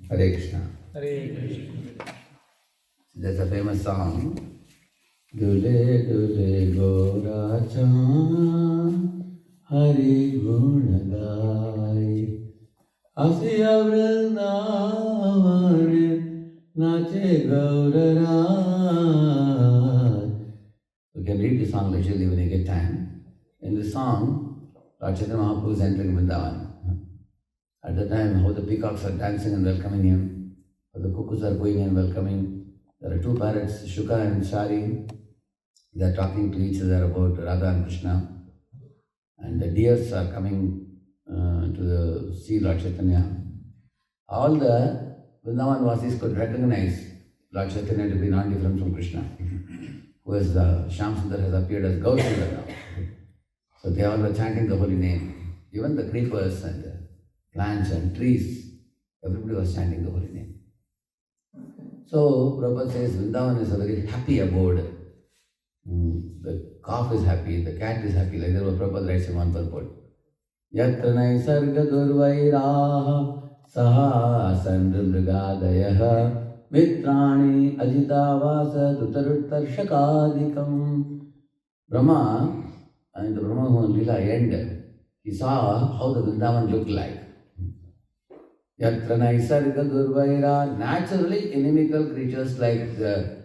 Hare Krishna. Hare Krishna. There's a famous song. Dule dule gora chan, Hari guna gai. Asiya Vrindavan, nache gaura raj. You can read the song leisurely when you get time. In the song, Lord Chaitanya Mahaprabhu is entering Vrindavan. At the time, how the peacocks are dancing and welcoming him, how the cuckoos are going and welcoming. There are two parrots, Shuka and Shari. They are talking to each other about Radha and Krishna. And the deers are coming to see Lord Chaitanya. All the Vrindavan Vasis could recognize Lord Chaitanya to be not different from Krishna, who is Shyam Sundar has appeared as Gaur Sundar now. So they all were chanting the holy name. Even the creepers and the plants and trees, everybody was chanting the holy name. So Prabhupada says Vrindavan is a very happy abode. The calf is happy, the cat is happy. Like that, Prabhupada writes in one purport. Yatra naisarga durvairaha saha sandrimrigadayaha mitrani ajitavasa dutaruttarshakadikam. Brahma, and the Brahma who Lila end, he saw how the Vrindavan looked like. Yatra naisarga durvaira, naturally inimical creatures like the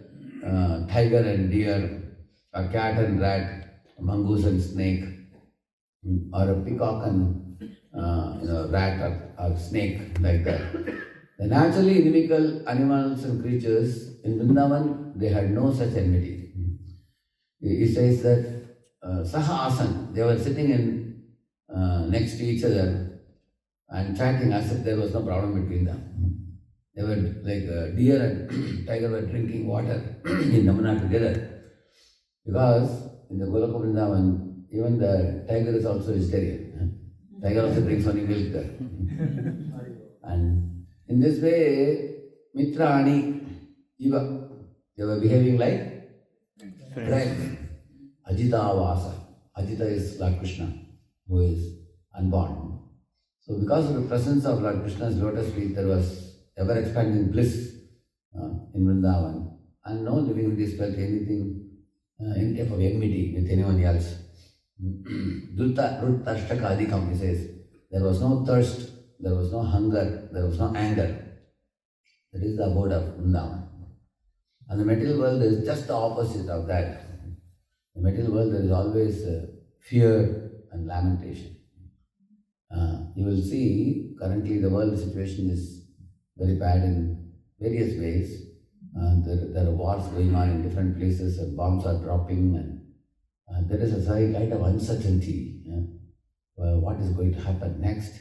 tiger and deer, a cat and rat, a mongoose and snake, or a peacock and rat or snake, like that. The naturally inimical animals and creatures in Vrindavan, they had no such enmity. He says that Saha Asan, they were sitting in next to each other and chatting as if there was no problem between them. They were like deer and tiger were drinking water in Namana together. Because in the Goloka Vrindavan, even the tiger is also vegetarian. Tiger also drinks only milk there. And in this way, Mitrani, Iva, they were behaving like friends. Ajita Vasa. Ajita is Lord Krishna, who is unborn. So because of the presence of Lord Krishna's lotus feet, there was ever-expanding bliss in Vrindavan. And no living entities felt anything, any type of enmity with anyone else. Dutta Adikam, he says, there was no thirst, there was no hunger, there was no anger. That is the abode of Vrindavan. And the material world is just the opposite of that. In the material world, there is always fear and lamentation. You will see currently the world situation is very bad in various ways. There are wars going on in different places and bombs are dropping, and there is a kind of uncertainty. What is going to happen next?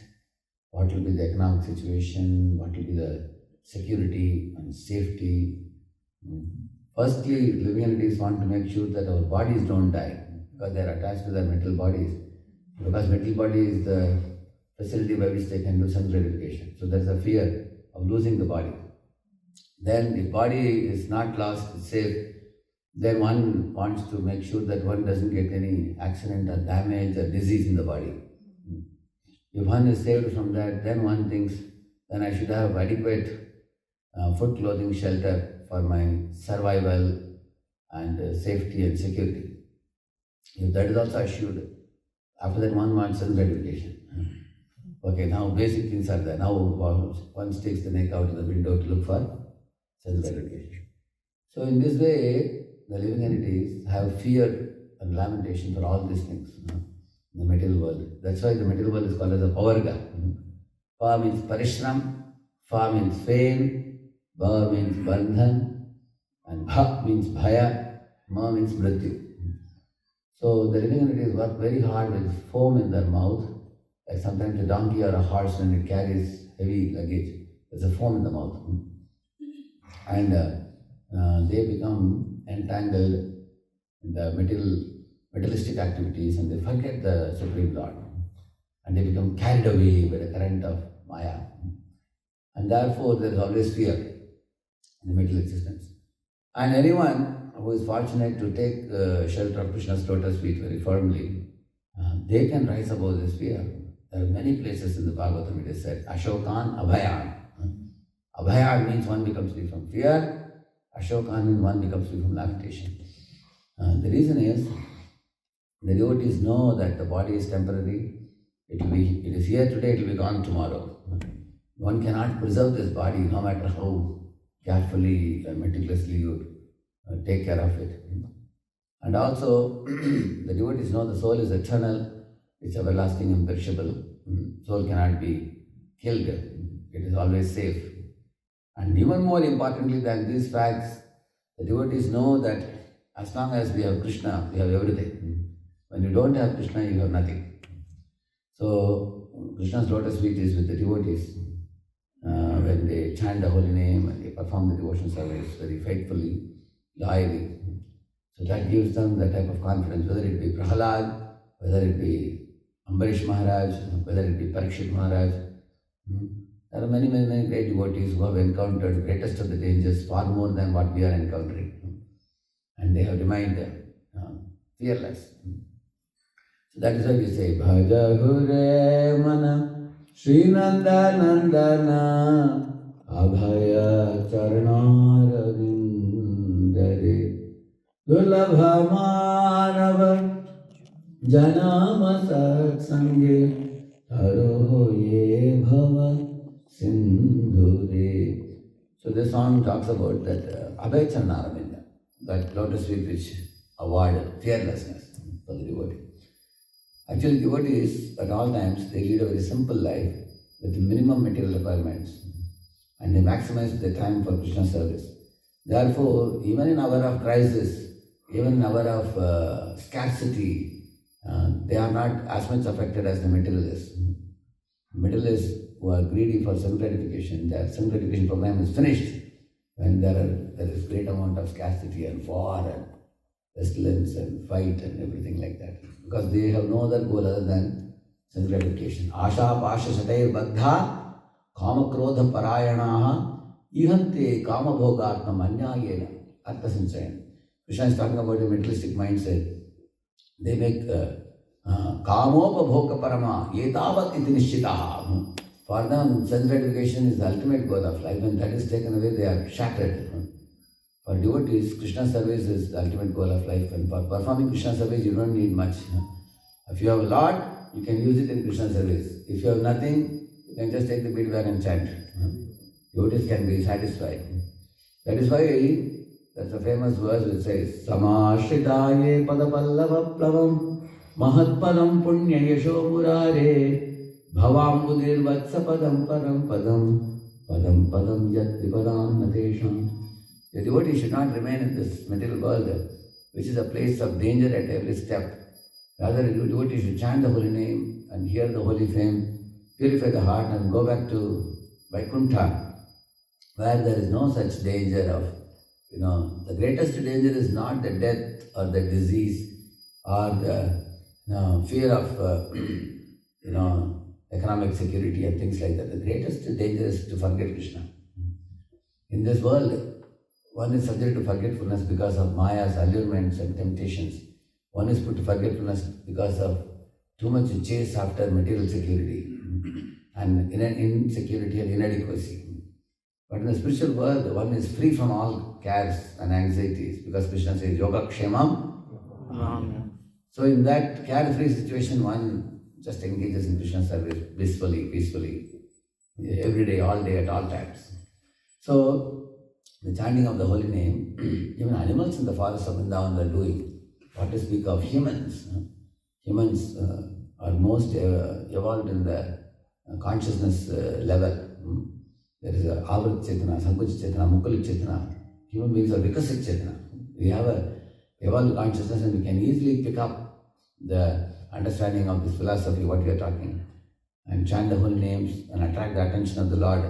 What will be the economic situation? What will be the security and safety? Firstly, living entities want to make sure that our bodies don't die because they are attached to their mental bodies. Because mental body is the facility by which they can do sense gratification. So there is a fear of losing the body. Then if body is not lost, it's safe, then one wants to make sure that one doesn't get any accident or damage or disease in the body. If one is saved from that, then one thinks, then I should have adequate food, clothing, shelter for my survival and safety and security. If that is also assured, after that one wants sense gratification. Okay, now basic things are there. Now one sticks the neck out of the window to look for sense gratification. So in this way, the living entities have fear and lamentation for all these things in the material world. That's why the material world is called as a pavarga. Pa means parishram, fa means fame, ba means bandhan, and bha means bhaya, ma means mrityu. So the living entities work very hard with foam in their mouth. Like sometimes a donkey or a horse, when it carries heavy luggage, there's a foam in the mouth. And they become entangled in the materialistic activities and they forget the Supreme Lord. And they become carried away by the current of Maya. And therefore there is always fear in the material existence. And anyone who is fortunate to take shelter of Krishna's lotus feet very firmly, they can rise above this fear. There are many places in the Bhagavatam it is said, Ashokan Abhayan. Abhaya means one becomes free from fear. Ashoka means one becomes free from lamentation. The reason is, the devotees know that the body is temporary. It is here today, it will be gone tomorrow. One cannot preserve this body no matter how carefully and meticulously you take care of it. And also, the devotees know the soul is eternal, it's everlasting, imperishable. Soul cannot be killed, it is always safe. And even more importantly than these facts, the devotees know that as long as we have Krishna, we have everything. When you don't have Krishna, you have nothing. So, Krishna's lotus feet is with the devotees. When they chant the holy name and they perform the devotional service very faithfully, loyally. So that gives them that type of confidence, whether it be Prahalad, whether it be Ambarish Maharaj, whether it be Parikshit Maharaj. There are many, many, many great devotees who have encountered the greatest of the dangers far more than what we are encountering. And they have remained fearless. So that is why we say, Bhaja Hure Mana Sri Nanda Nandana Abhaya Charana Ravindare Dulabha Manava Janama Satsange Taro Ye Bhava Sindhure. So this song talks about that Abhaya Charana Ravinda, that lotus feet which award fearlessness for the devotee. Actually, devotees at all times, they lead a very simple life with minimum material requirements and they maximize their time for Krishna service. Therefore, even in hour of crisis, even in hour of scarcity, they are not as much affected as the materialists. Materialists who are greedy for self-gratification, their self-gratification program is finished when there is great amount of scarcity and war and pestilence and fight and everything like that. Because they have no other goal other than self-gratification. Asha pasha satayir baddha kama krodha parayanaha ihante kama bhogatma manyayena artha sanchayana. Krishna is talking about a materialistic mindset. They make kamopa bhoga parama yetavat iti nishchitaha. For them, self-gratification is the ultimate goal of life. When that is taken away, they are shattered. For devotees, Krishna service is the ultimate goal of life, and for performing Krishna service, you don't need much. If you have a lot, you can use it in Krishna service. If you have nothing, you can just take the bead bag and chant. Devotees can be satisfied. That is why there's a famous verse which says, Samashritaye padapallava plavam mahatpadam punya yasho murare bhavam budir vatsa padam param padam padam padam yat vipadam natesham. The devotee should not remain in this material world, which is a place of danger at every step. Rather, the devotee should chant the holy name and hear the holy fame, purify the heart and go back to Vaikuntha, where there is no such danger of, the greatest danger is not the death or the disease or the fear of, economic security and things like that. The greatest danger is to forget Krishna. In this world, one is subject to forgetfulness because of Maya's allurements and temptations. One is put to forgetfulness because of too much chase after material security and insecurity and inadequacy. But in the spiritual world, one is free from all cares and anxieties because Krishna says, Yoga Kshemam. So in that carefree situation, one just engages in Krishna service blissfully, peacefully, every day, all day, at all times. So, the chanting of the holy name, even animals in the forest of Vrindavan are doing. What to speak of humans? Humans are most evolved in the consciousness level. There is a Avrit Chetana, Sankuch Chetana, Mukul Chetana. Human beings are Vikasit Chetana. We have a evolved consciousness and we can easily pick up the understanding of this philosophy, what we are talking, and chant the holy names and attract the attention of the Lord.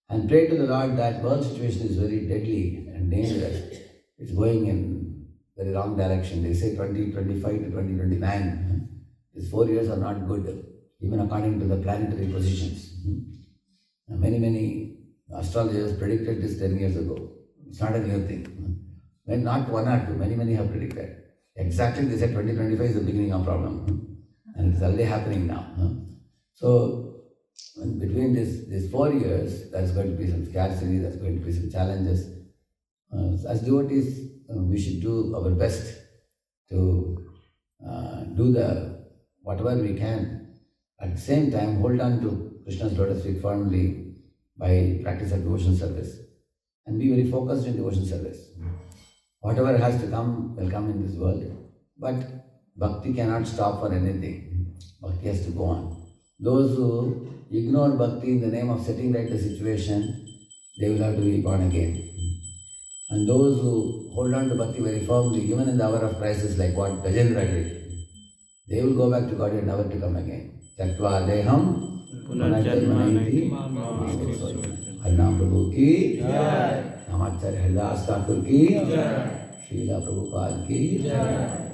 And pray to the Lord that world situation is very deadly and dangerous. It's going in very wrong direction. They say 2025 to 2029. These 4 years are not good, even according to the planetary positions. Many astrologers predicted this 10 years ago. It's not a new thing. Not one or two, many have predicted. Exactly, they said 2025 is the beginning of problem. And it's already happening now. So, And between these 4 years, there's going to be some scarcity, there's going to be some challenges. As devotees, we should do our best to do whatever we can. At the same time, hold on to Krishna's lotus feet firmly by practice of devotion service and be very focused in devotion service. Whatever has to come will come in this world, but bhakti cannot stop for anything. Bhakti has to go on. Those who ignore bhakti in the name of setting right the situation, they will have to be born again. And those who hold on to bhakti very firmly, even in the hour of crisis, like what Gajendra did, they will go back to God and never to come again. Taktva deham punarjanmaniti Harnam Prabhu ki Jai, Namacharya Haridas Thakur ki Jai, Srila Prabhupada ki Jai.